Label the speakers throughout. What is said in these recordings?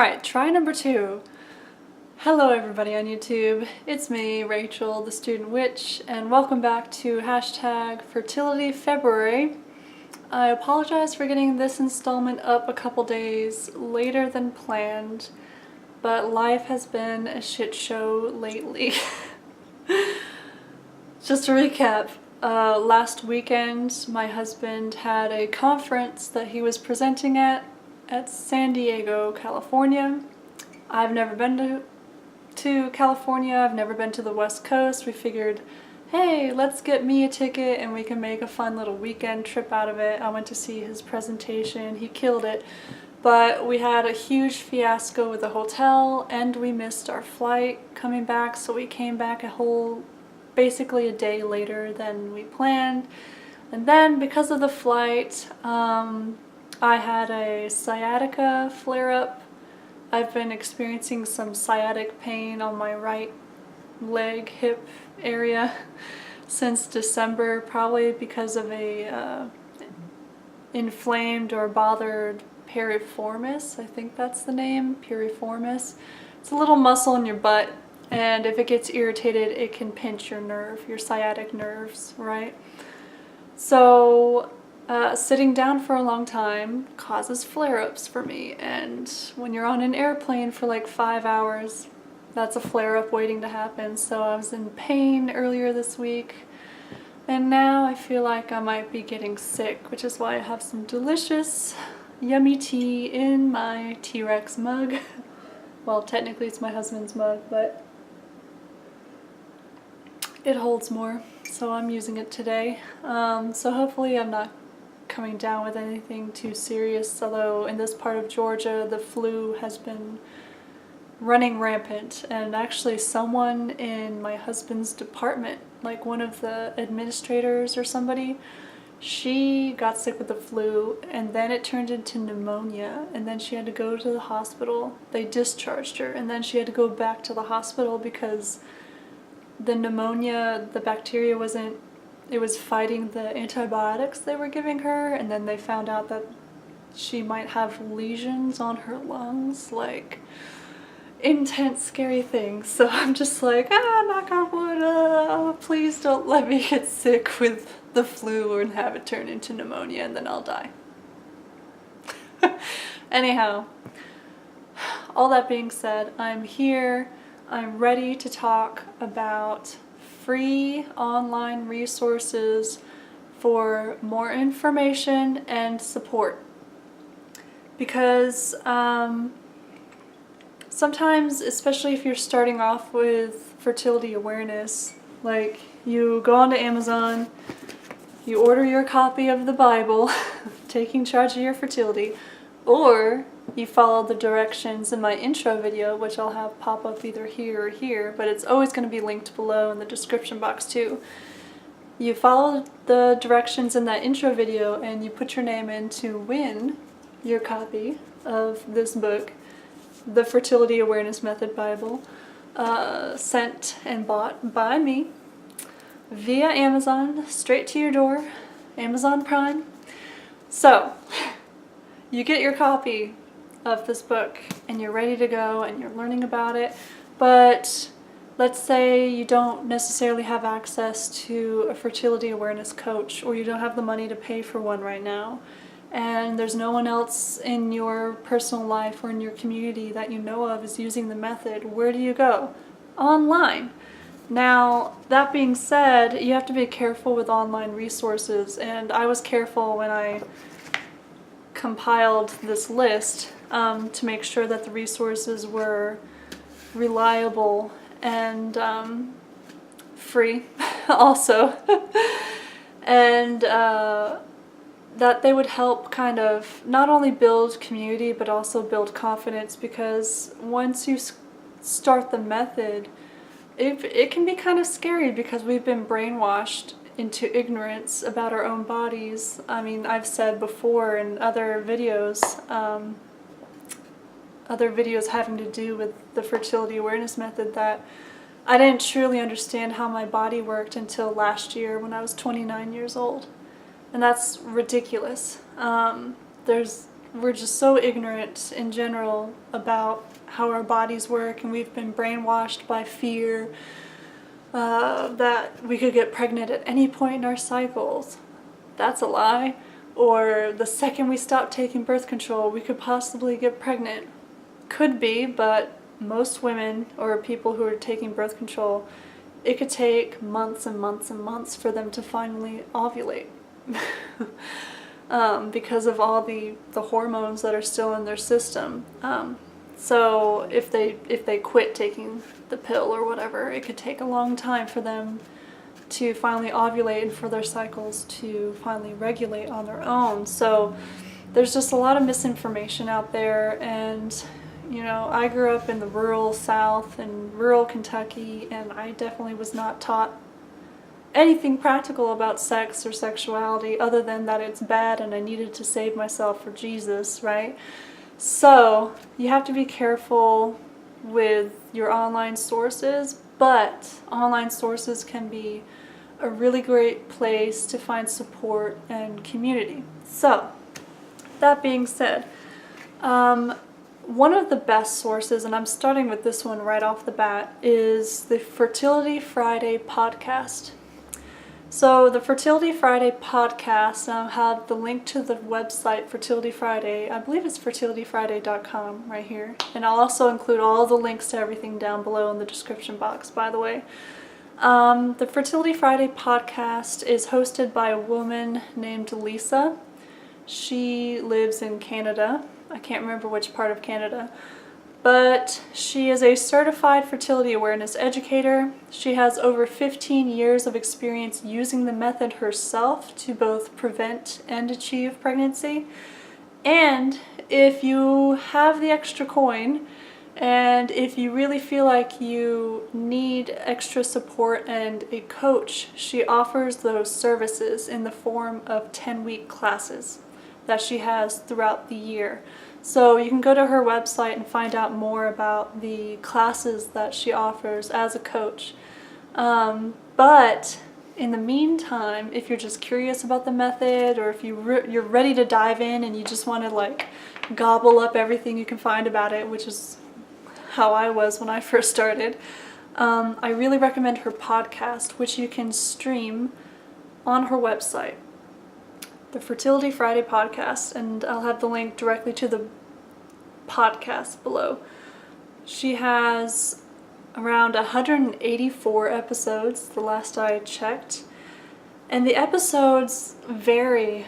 Speaker 1: Alright, try number 2. Hello everybody on YouTube, it's me, Rachel, the Student Witch, and welcome back to #FertilityFebruary. I apologize for getting this installment up a couple days later than planned, but life has been a shit show lately. Just to recap, last weekend my husband had a conference that he was presenting at San Diego, California. I've never been to California, I've never been to the West Coast. We figured, hey, let's get me a ticket and we can make a fun little weekend trip out of it. I went to see his presentation, he killed it, but we had a huge fiasco with the hotel and we missed our flight coming back, so we came back basically a day later than we planned. And then because of the flight, I had a sciatica flare-up. I've been experiencing some sciatic pain on my right leg, hip area since December, probably because of a inflamed or bothered piriformis. I think that's the name, piriformis. It's a little muscle in your butt, and if it gets irritated, it can pinch your sciatic nerves, right? So sitting down for a long time causes flare-ups for me, and when you're on an airplane for like 5 hours, that's a flare-up waiting to happen. So I was in pain earlier this week, and now I feel like I might be getting sick, which is why I have some delicious, yummy tea in my T-Rex mug. Well, technically it's my husband's mug, but it holds more, so I'm using it today. So hopefully I'm not coming down with anything too serious, although in this part of Georgia the flu has been running rampant, and actually someone in my husband's department, like one of the administrators or somebody, she got sick with the flu and then it turned into pneumonia, and then she had to go to the hospital. They discharged her and then she had to go back to the hospital because the pneumonia, the bacteria it was fighting the antibiotics they were giving her, and then they found out that she might have lesions on her lungs, like intense, scary things. So I'm just like, knock on wood, please don't let me get sick with the flu and have it turn into pneumonia and then I'll die. Anyhow, all that being said, I'm here. I'm ready to talk about free online resources for more information and support. Because sometimes, especially if you're starting off with fertility awareness, like you go onto Amazon, you order your copy of the Bible, Taking Charge of Your Fertility, or you follow the directions in my intro video, which I'll have pop up either here or here, but it's always going to be linked below in the description box too. You follow the directions in that intro video and you put your name in to win your copy of this book, the Fertility Awareness Method Bible, sent and bought by me via Amazon, straight to your door, Amazon Prime. So you get your copy of this book and you're ready to go and you're learning about it, but let's say you don't necessarily have access to a fertility awareness coach, or you don't have the money to pay for one right now, and there's no one else in your personal life or in your community that you know of is using the method. Where do you go? Online. Now, that being said, you have to be careful with online resources, and I was careful when I compiled this list to make sure that the resources were reliable and free also, and that they would help kind of not only build community but also build confidence, because once you start the method, it can be kind of scary because we've been brainwashed into ignorance about our own bodies. I mean, I've said before in other videos having to do with the fertility awareness method, that I didn't truly understand how my body worked until last year when I was 29 years old. And that's ridiculous. There's we're just so ignorant in general about how our bodies work, and we've been brainwashed by fear that we could get pregnant at any point in our cycles. That's a lie. Or the second we stop taking birth control, we could possibly get pregnant. Could be, but most women or people who are taking birth control, it could take months and months and months for them to finally ovulate. Because of all the hormones that are still in their system. So if they quit taking the pill or whatever, it could take a long time for them to finally ovulate and for their cycles to finally regulate on their own. So there's just a lot of misinformation out there, and you know, I grew up in the rural South and rural Kentucky, and I definitely was not taught anything practical about sex or sexuality other than that it's bad and I needed to save myself for Jesus, right? So you have to be careful with your online sources, but online sources can be a really great place to find support and community. So that being said, one of the best sources, and I'm starting with this one right off the bat, is the Fertility Friday podcast. So the Fertility Friday podcast, I'll have the link to the website Fertility Friday. I believe it's fertilityfebruary.com right here. And I'll also include all the links to everything down below in the description box, by the way. The Fertility Friday podcast is hosted by a woman named Lisa. She lives in Canada. I can't remember which part of Canada. But she is a certified fertility awareness educator. She has over 15 years of experience using the method herself to both prevent and achieve pregnancy. And if you have the extra coin, and if you really feel like you need extra support and a coach, she offers those services in the form of 10-week classes that she has throughout the year. So you can go to her website and find out more about the classes that she offers as a coach. But in the meantime, if you're just curious about the method, or if you're ready to dive in and you just want to like gobble up everything you can find about it, which is how I was when I first started, I really recommend her podcast, which you can stream on her website, the Fertility Friday podcast, and I'll have the link directly to the podcast below. She has around 184 episodes, the last I checked, and the episodes vary.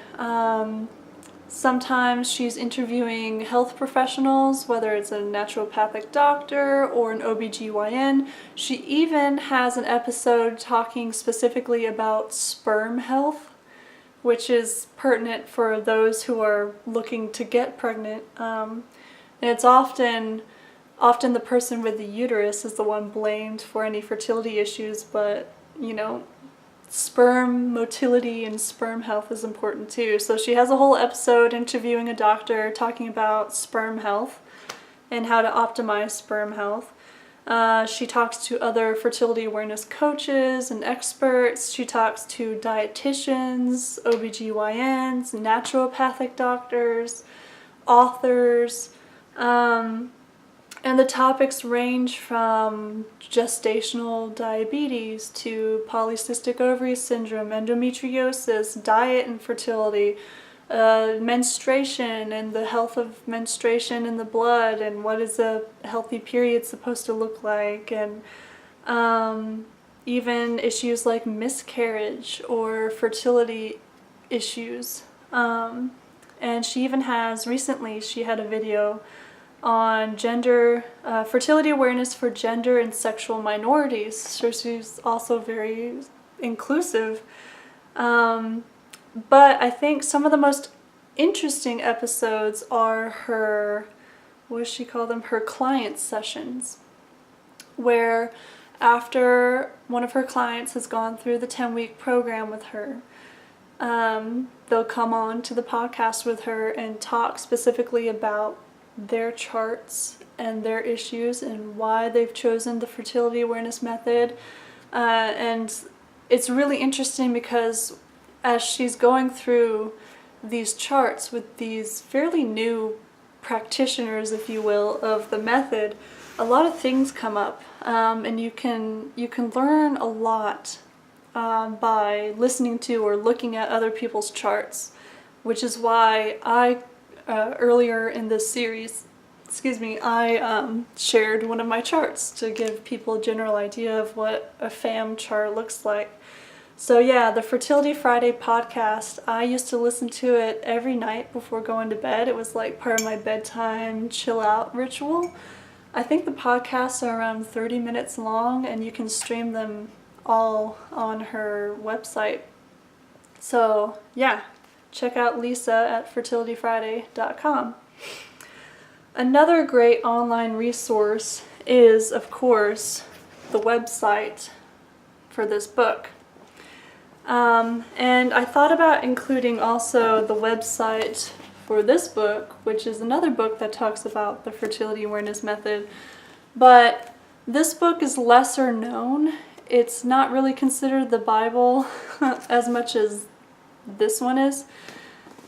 Speaker 1: Sometimes she's interviewing health professionals, whether it's a naturopathic doctor or an OBGYN. She even has an episode talking specifically about sperm health, which is pertinent for those who are looking to get pregnant. And it's often the person with the uterus is the one blamed for any fertility issues, but you know, sperm motility and sperm health is important too. So she has a whole episode interviewing a doctor talking about sperm health and how to optimize sperm health. She talks to other fertility awareness coaches and experts. She talks to dietitians, OBGYNs, naturopathic doctors, authors, and the topics range from gestational diabetes to polycystic ovary syndrome, endometriosis, diet and fertility, menstruation and the health of menstruation in the blood, and what is a healthy period supposed to look like, and even issues like miscarriage or fertility issues. And she even has, recently she had a video on gender, fertility awareness for gender and sexual minorities. So she's also very inclusive. But I think some of the most interesting episodes are her, what does she call them? Her client sessions, where after one of her clients has gone through the 10-week program with her, they'll come on to the podcast with her and talk specifically about their charts and their issues and why they've chosen the fertility awareness method. And it's really interesting because as she's going through these charts with these fairly new practitioners, if you will, of the method, a lot of things come up, and you can learn a lot by listening to or looking at other people's charts, which is why I earlier in this series, I shared one of my charts to give people a general idea of what a fam chart looks like. So yeah, the Fertility Friday podcast, I used to listen to it every night before going to bed. It was like part of my bedtime chill out ritual. I think the podcasts are around 30 minutes long, and you can stream them all on her website. So yeah, check out Lisa at fertilityfriday.com. Another great online resource is, of course, the website for this book. And I thought about including also the website for this book, which is another book that talks about the fertility awareness method, but this book is lesser known. It's not really considered the Bible as much as this one is.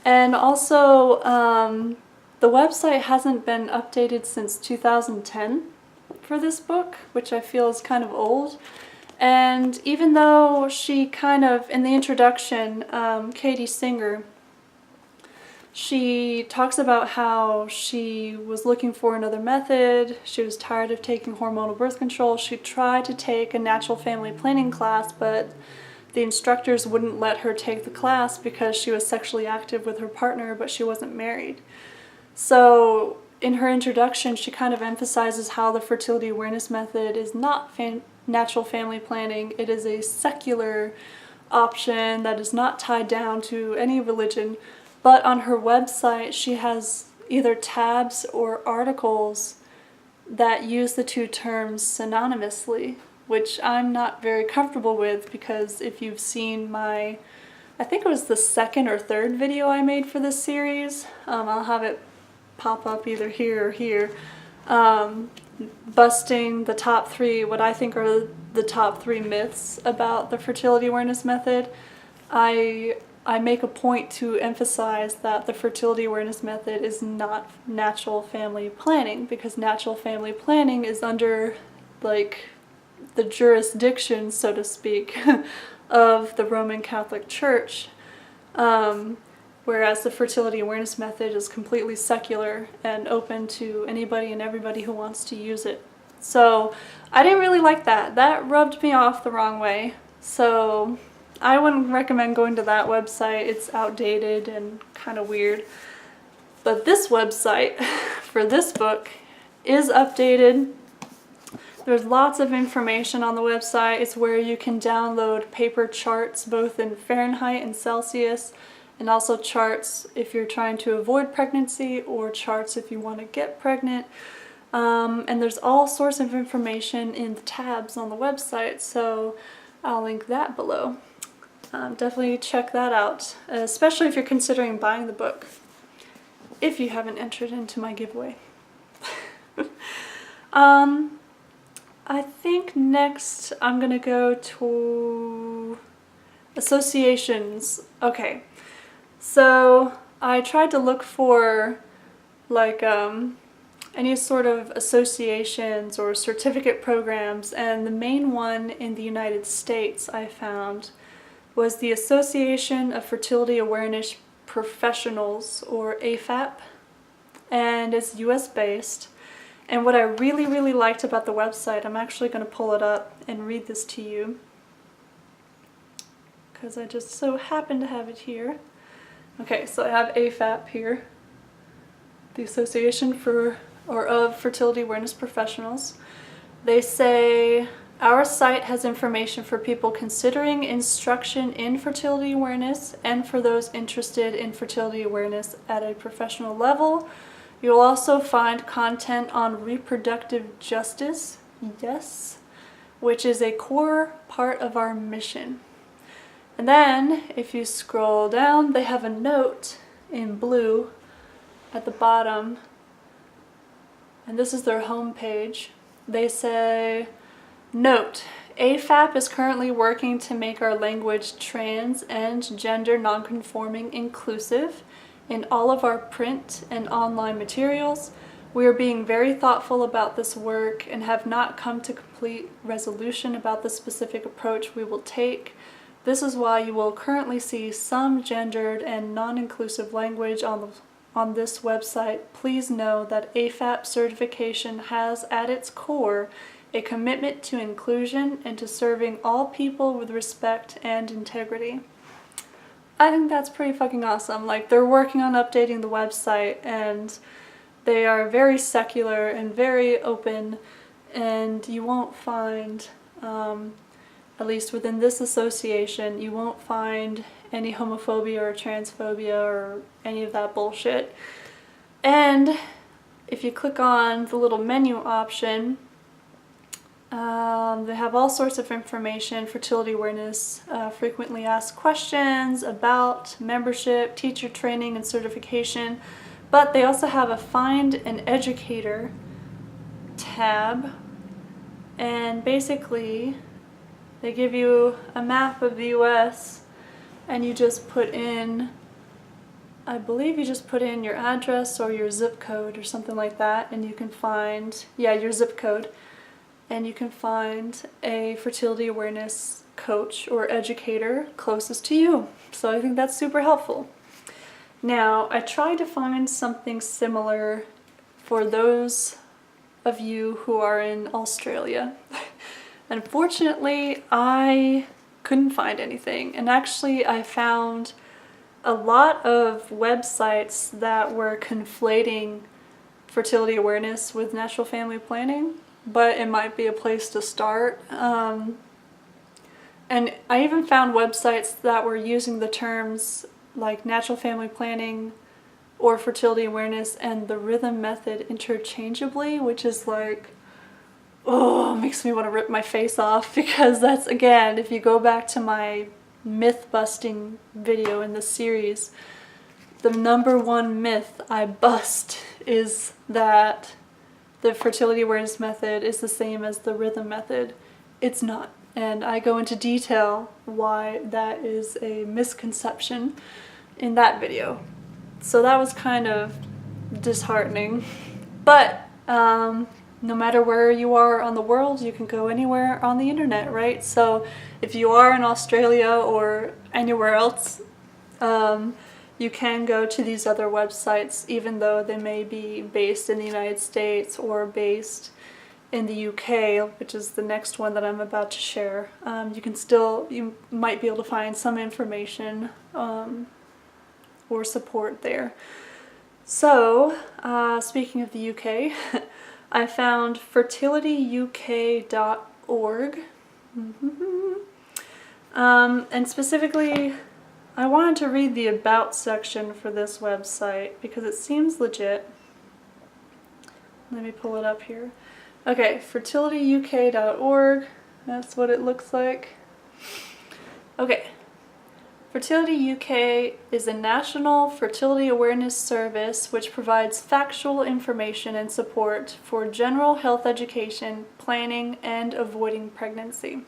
Speaker 1: And also, the website hasn't been updated since 2010 for this book, which I feel is kind of old. And even though she kind of, in the introduction, Katie Singer, she talks about how she was looking for another method, she was tired of taking hormonal birth control, she tried to take a natural family planning class, but the instructors wouldn't let her take the class because she was sexually active with her partner, but she wasn't married. So in her introduction, she kind of emphasizes how the fertility awareness method is not natural family planning. It is a secular option that is not tied down to any religion. But on her website, she has either tabs or articles that use the two terms synonymously, which I'm not very comfortable with, because if you've seen my, I think it was the second or third video I made for this series, I'll have it pop up either here or here, busting the top three, what I think are the top three myths about the fertility awareness method. I make a point to emphasize that the fertility awareness method is not natural family planning, because natural family planning is under, like, the jurisdiction, so to speak, of the Roman Catholic Church, whereas the fertility awareness method is completely secular and open to anybody and everybody who wants to use it. So I didn't really like that. That rubbed me off the wrong way. So I wouldn't recommend going to that website. It's outdated and kind of weird. But this website for this book is updated. There's lots of information on the website. It's where you can download paper charts both in Fahrenheit and Celsius, and also charts if you're trying to avoid pregnancy, or charts if you want to get pregnant. And there's all sorts of information in the tabs on the website, so I'll link that below. Definitely check that out, especially if you're considering buying the book, if you haven't entered into my giveaway. I think next I'm gonna go to associations. Okay, so I tried to look for like any sort of associations or certificate programs, and the main one in the United States I found was the Association of Fertility Awareness Professionals, or AFAP, and it's US based. And what I really, really liked about the website, I'm actually going to pull it up and read this to you, because I just so happen to have it here. Okay, so I have AFAP here, the Association of Fertility Awareness Professionals. They say, our site has information for people considering instruction in fertility awareness and for those interested in fertility awareness at a professional level. You'll also find content on reproductive justice, yes, which is a core part of our mission. And then, if you scroll down, they have a note in blue at the bottom, and this is their home page. They say, Note: AFAP is currently working to make our language trans and gender nonconforming inclusive in all of our print and online materials. We are being very thoughtful about this work and have not come to complete resolution about the specific approach we will take. This is why you will currently see some gendered and non-inclusive language on this website. Please know that AFAP certification has at its core a commitment to inclusion and to serving all people with respect and integrity. I think that's pretty fucking awesome. Like, they're working on updating the website, and they are very secular and very open, and you won't find, at least within this association, you won't find any homophobia or transphobia or any of that bullshit. And if you click on the little menu option, they have all sorts of information: fertility awareness, frequently asked questions, about, membership, teacher training and certification. But they also have a Find an Educator tab, and basically they give you a map of the US, and you just put in, I believe you just put in your address or your zip code or something like that, and you can find, yeah, your zip code, and you can find a fertility awareness coach or educator closest to you. So I think that's super helpful. Now, I tried to find something similar for those of you who are in Australia. Unfortunately, I couldn't find anything. And actually, I found a lot of websites that were conflating fertility awareness with natural family planning, but it might be a place to start. And I even found websites that were using the terms like natural family planning or fertility awareness and the rhythm method interchangeably, which is like, oh, makes me want to rip my face off, because that's, again, if you go back to my myth busting video in this series, the number one myth I bust is that the fertility awareness method is the same as the rhythm method. It's not. And I go into detail why that is a misconception in that video. So that was kind of disheartening. But no matter where you are on the world, you can go anywhere on the internet, right? So if you are in Australia or anywhere else, you can go to these other websites, even though they may be based in the United States or based in the UK, which is the next one that I'm about to share. You might be able to find some information or support there. So, speaking of the UK, I found fertilityuk.org. And specifically, I wanted to read the About section for this website because it seems legit. Let me pull it up here. Okay, fertilityuk.org, that's what it looks like. Okay, Fertility UK is a national fertility awareness service which provides factual information and support for general health education, planning, and avoiding pregnancy.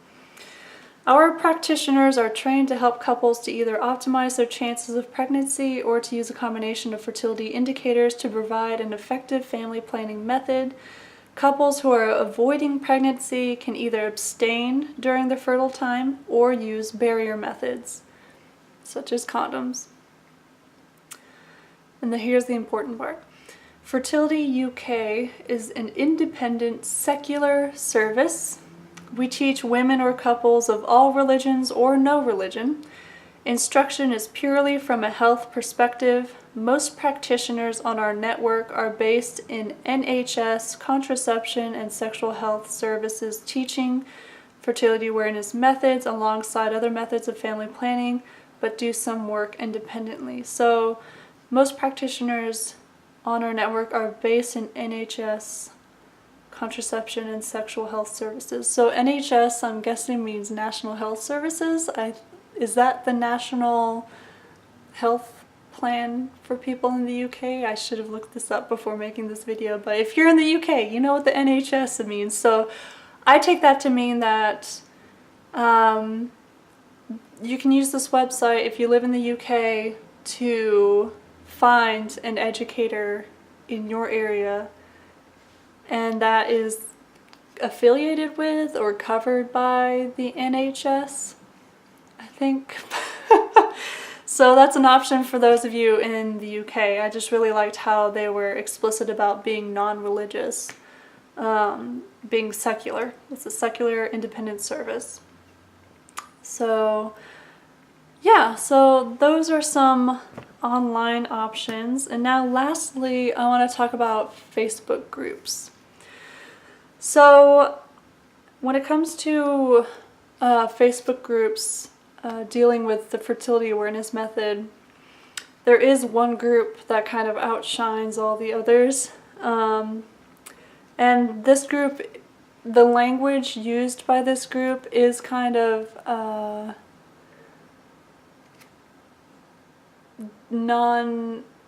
Speaker 1: Our practitioners are trained to help couples to either optimize their chances of pregnancy or to use a combination of fertility indicators to provide an effective family planning method. Couples who are avoiding pregnancy can either abstain during the fertile time or use barrier methods, such as condoms. And here's the important part. Fertility UK is an independent, secular service. We teach women or couples of all religions or no religion. Instruction is purely from a health perspective. Most practitioners on our network are based in NHS contraception and sexual health services, teaching fertility awareness methods alongside other methods of family planning, but do some work independently. So most practitioners on our network are based in NHS contraception and sexual health services. So NHS, I'm guessing, means National Health Services. Is that the national health plan for people in the UK? I should have looked this up before making this video, but if you're in the UK, you know what the NHS means. So I take that to mean that you can use this website if you live in the UK to find an educator in your area, and that is affiliated with or covered by the NHS, I think. So that's an option for those of you in the UK. I just really liked how they were explicit about being non-religious, being secular. It's a secular independent service. So yeah, so those are some online options. And now lastly, I want to talk about Facebook groups. So when it comes to Facebook groups dealing with the fertility awareness method, there is one group that kind of outshines all the others. And this group, the language used by this group is kind of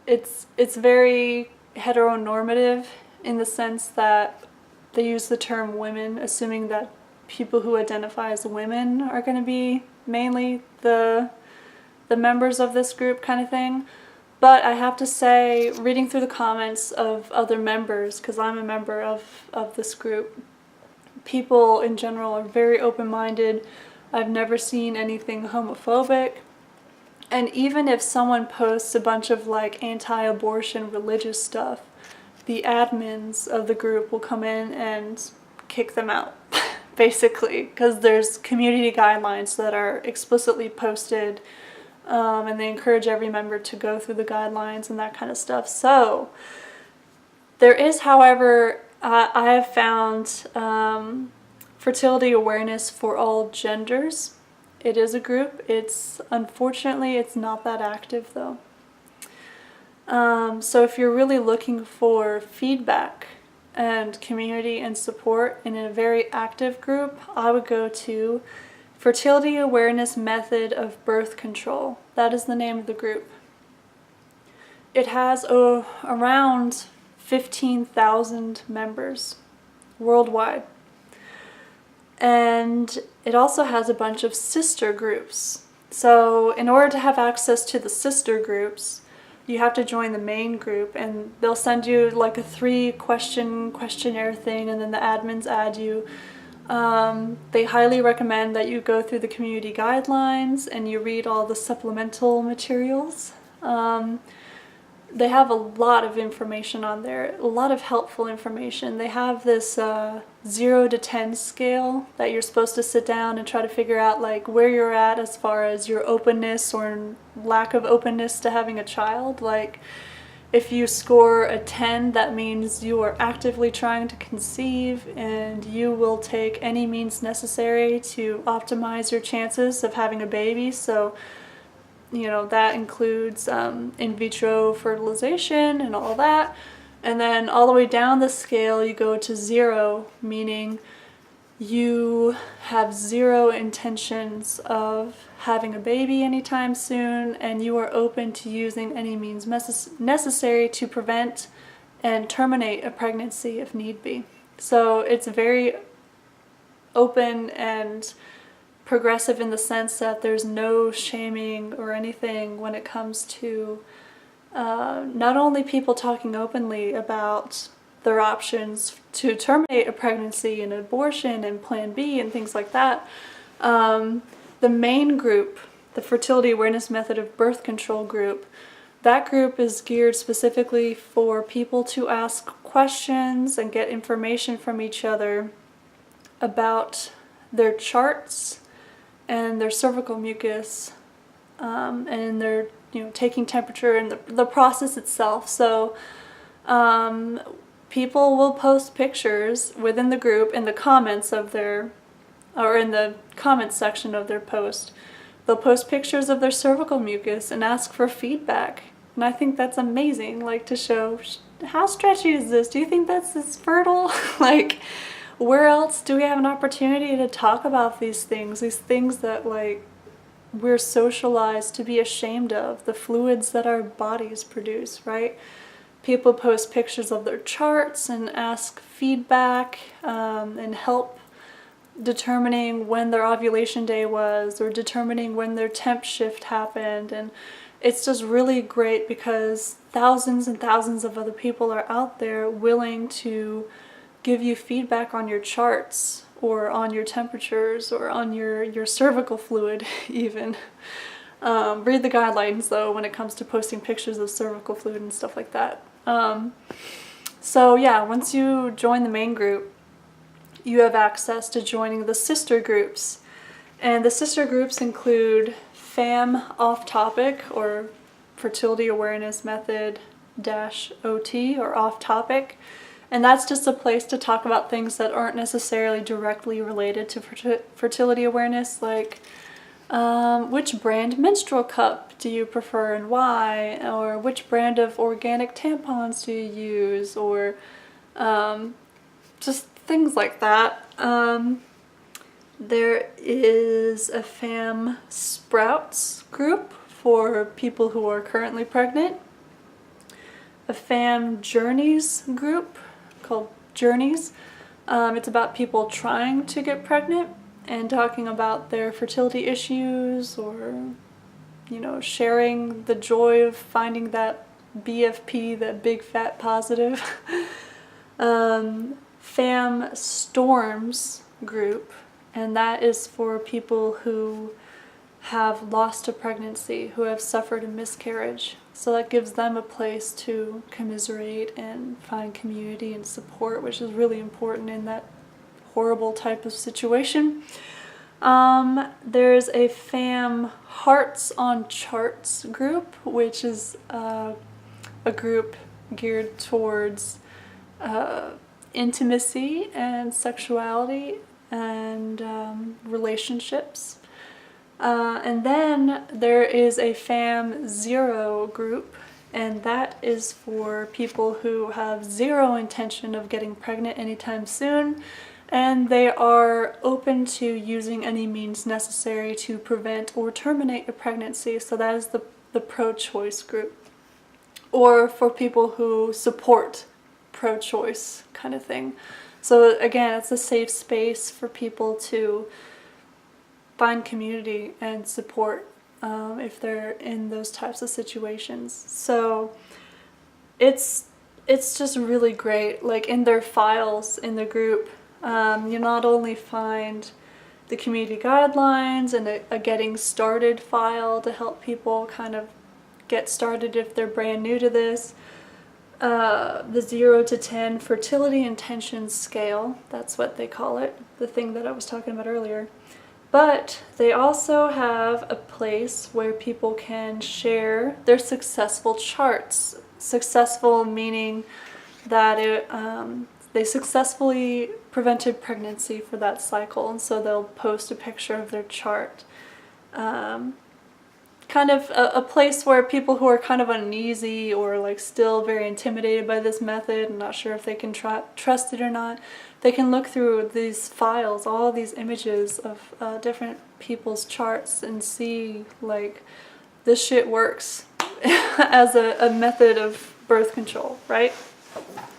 Speaker 1: it's very heteronormative in the sense that they use the term women, assuming that people who identify as women are going to be mainly the members of this group kind of thing. But I have to say, reading through the comments of other members, because I'm a member of this group, people in general are very open-minded. I've never seen anything homophobic. And even if someone posts a bunch of like anti-abortion religious stuff, the admins of the group will come in and kick them out, basically, because there's community guidelines that are explicitly posted, and they encourage every member to go through the guidelines and that kind of stuff. So there is, however, I have found fertility awareness for all genders. It is a group. Unfortunately, it's not that active though. So if you're really looking for feedback and community and support in a very active group, I would go to Fertility Awareness Method of Birth Control. That is the name of the group. It has around 15,000 members worldwide. And it also has a bunch of sister groups. So in order to have access to the sister groups, you have to join the main group, and they'll send you like a 3-question questionnaire thing, and then the admins add you. They highly recommend that you go through the community guidelines and you read all the supplemental materials. They have a lot of information on there, a lot of helpful information. They have this 0 to 10 scale that you're supposed to sit down and try to figure out like where you're at as far as your openness or lack of openness to having a child. Like if you score a 10, that means you are actively trying to conceive and you will take any means necessary to optimize your chances of having a baby. So that includes in vitro fertilization and all that. And then all the way down the scale you go to 0, meaning you have 0 intentions of having a baby anytime soon, and you are open to using any means necessary to prevent and terminate a pregnancy if need be. So it's very open and progressive in the sense that there's no shaming or anything when it comes to not only people talking openly about their options to terminate a pregnancy and abortion and Plan B and things like that. The main group, the Fertility Awareness Method of Birth Control group, that group is geared specifically for people to ask questions and get information from each other about their charts and their cervical mucus, and their taking temperature and the process itself. So people will post pictures within the group in the comments of their, or in the comments section of their post. They'll post pictures of their cervical mucus and ask for feedback. And I think that's amazing, like to show, how stretchy is this? Do you think this fertile? Like, where else do we have an opportunity to talk about these things that like we're socialized to be ashamed of, the fluids that our bodies produce, right? People post pictures of their charts and ask feedback and help determining when their ovulation day was, or determining when their temp shift happened. And it's just really great because thousands and thousands of other people are out there willing to give you feedback on your charts, or on your temperatures, or on your cervical fluid even. Read the guidelines though when it comes to posting pictures of cervical fluid and stuff like that. So yeah, once you join the main group, you have access to joining the sister groups. And the sister groups include FAM Off Topic, or Fertility Awareness Method -OT, or Off Topic. And that's just a place to talk about things that aren't necessarily directly related to fertility awareness, like which brand menstrual cup do you prefer and why, or which brand of organic tampons do you use, or just things like that. There is a FAM Sprouts group for people who are currently pregnant, a FAM Journeys group called Journeys. It's about people trying to get pregnant and talking about their fertility issues, or, you know, sharing the joy of finding that BFP, that big fat positive. FAM Storms group, and that is for people who have lost a pregnancy, who have suffered a miscarriage. So that gives them a place to commiserate and find community and support, which is really important in that horrible type of situation. There's a FAM Hearts on Charts group, which is a group geared towards intimacy and sexuality and relationships. And then there is a FAM Zero group, and that is for people who have zero intention of getting pregnant anytime soon, and they are open to using any means necessary to prevent or terminate a pregnancy. So that is the pro-choice group. Or for people who support pro-choice kind of thing. So again, it's a safe space for people to find community and support if they're in those types of situations. So it's just really great. Like in their files in the group, you not only find the community guidelines and a getting started file to help people kind of get started if they're brand new to this, the 0 to 10 fertility intentions scale, that's what they call it, the thing that I was talking about earlier. But they also have a place where people can share their successful charts. Successful meaning that they successfully prevented pregnancy for that cycle, and so they'll post a picture of their chart. Kind of a place where people who are kind of uneasy or like still very intimidated by this method and not sure if they can trust it or not, they can look through these files, all these images of different people's charts, and see like this shit works as a method of birth control, right?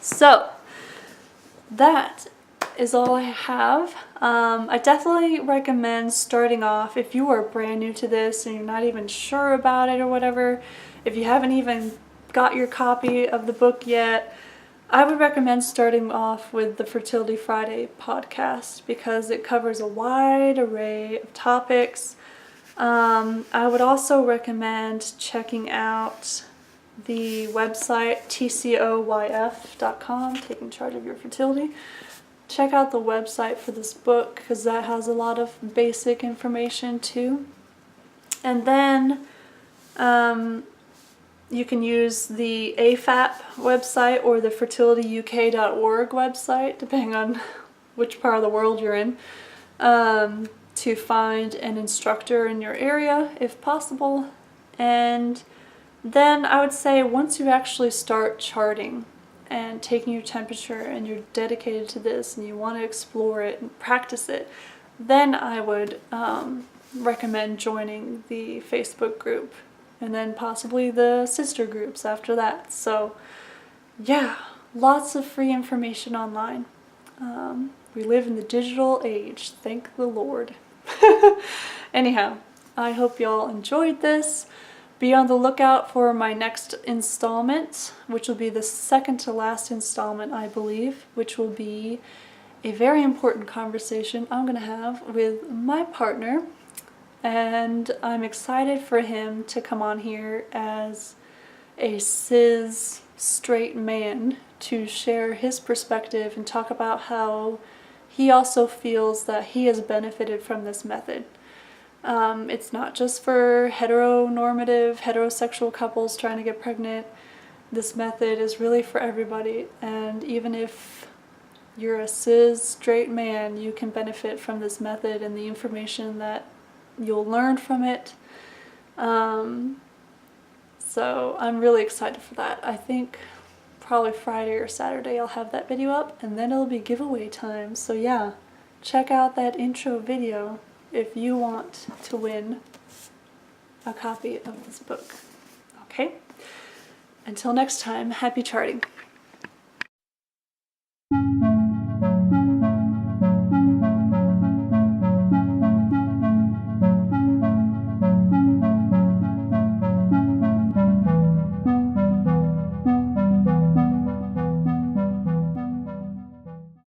Speaker 1: So that is all I have. I definitely recommend starting off if you are brand new to this and you're not even sure about it or whatever. If you haven't even got your copy of the book yet, I would recommend starting off with the Fertility Friday podcast because it covers a wide array of topics. I would also recommend checking out the website TCOYF.com, Taking Charge of Your Fertility. Check out the website for this book because that has a lot of basic information too. And then you can use the AFAP website or the fertilityuk.org website, depending on which part of the world you're in, to find an instructor in your area if possible. And then I would say once you actually start charting and taking your temperature and you're dedicated to this and you want to explore it and practice it, then I would recommend joining the Facebook group and then possibly the sister groups after that. So yeah, lots of free information online. We live in the digital age. Thank the Lord. Anyhow, I hope y'all enjoyed this. Be on the lookout for my next installment, which will be the second to last installment, I believe, which will be a very important conversation I'm going to have with my partner. And I'm excited for him to come on here as a cis straight man to share his perspective and talk about how he also feels that he has benefited from this method. It's not just for heteronormative, heterosexual couples trying to get pregnant. This method is really for everybody, and even if you're a cis straight man, you can benefit from this method and the information that you'll learn from it. So I'm really excited for that. I think probably Friday or Saturday I'll have that video up, and then it'll be giveaway time. So yeah, check out that intro video if you want to win a copy of this book. Okay? Until next time, happy charting.